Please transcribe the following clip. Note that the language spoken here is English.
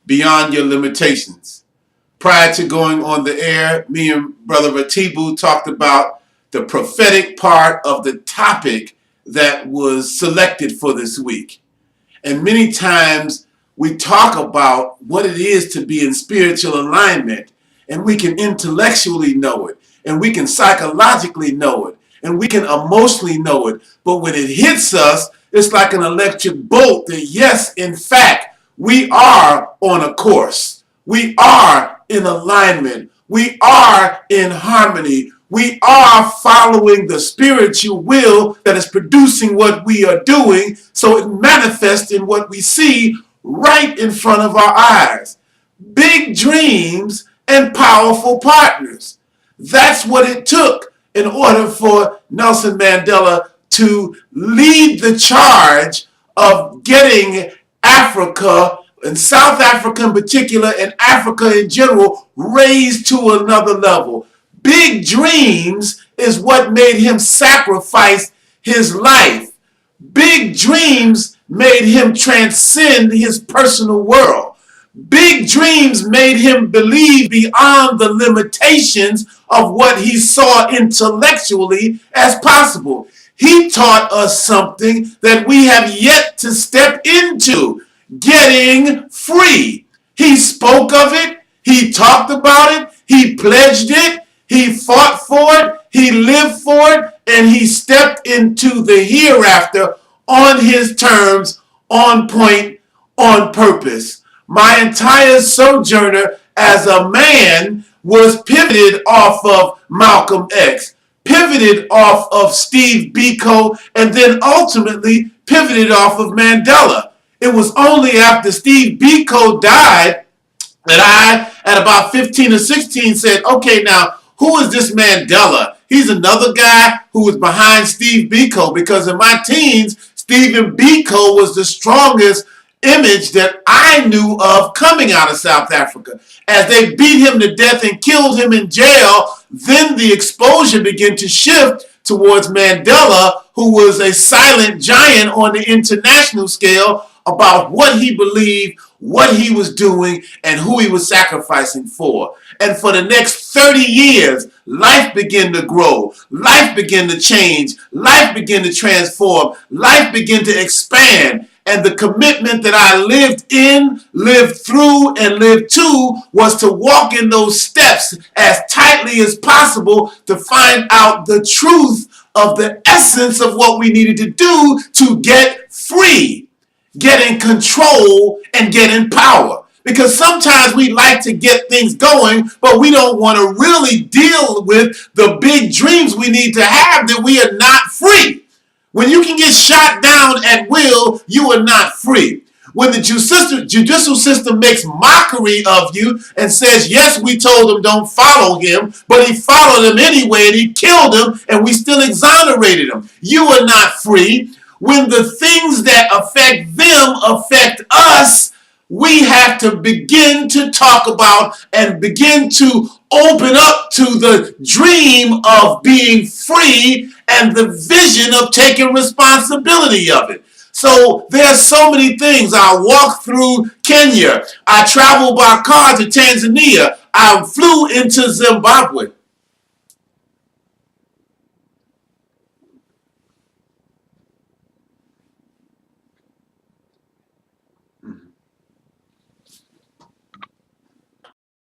beyond your limitations. Prior to going on the air, me and Brother Ratibu talked about the prophetic part of the topic that was selected for this week. And many times we talk about what it is to be in spiritual alignment, and we can intellectually know it, and we can psychologically know it, and we can emotionally know it. But when it hits us, it's like an electric bolt that, yes, in fact, we are on a course. We are in alignment. We are in harmony. We are following the spiritual will that is producing what we are doing, so it manifests in what we see right in front of our eyes. Big dreams and powerful partners. That's what it took in order for Nelson Mandela to lead the charge of getting Africa, and South Africa in particular, and Africa in general, raised to another level. Big dreams is what made him sacrifice his life. Big dreams made him transcend his personal world. Big dreams made him believe beyond the limitations of what he saw intellectually as possible. He taught us something that we have yet to step into: getting free. He spoke of it, he talked about it, he pledged it, he fought for it, he lived for it, and he stepped into the hereafter on his terms, on point, on purpose. My entire sojourner as a man was pivoted off of Malcolm X, pivoted off of Steve Biko, and then ultimately pivoted off of Mandela. It was only after Steve Biko died that I, at about 15 or 16, said, okay, now, who is this Mandela? He's another guy who was behind Steve Biko, because in my teens, Stephen Biko was the strongest image that I knew of coming out of South Africa. As they beat him to death and killed him in jail, then the exposure began to shift towards Mandela, who was a silent giant on the international scale about what he believed, what he was doing, and who he was sacrificing for. And for the next 30 years, life began to grow, life began to change, life began to transform, life began to expand. And the commitment that I lived in, lived through, and lived to was to walk in those steps as tightly as possible to find out the truth of the essence of what we needed to do to get free, get in control, and get in power. Because sometimes we like to get things going, but we don't want to really deal with the big dreams we need to have, that we are not free. When you can get shot down at will, you are not free. When the judicial system makes mockery of you and says, yes, we told him don't follow him, but he followed him anyway and he killed him and we still exonerated him, you are not free. When the things that affect them affect us, we have to begin to talk about and begin to open up to the dream of being free and the vision of taking responsibility of it. So there's so many things. I walked through Kenya. I traveled by car to Tanzania. I flew into Zimbabwe.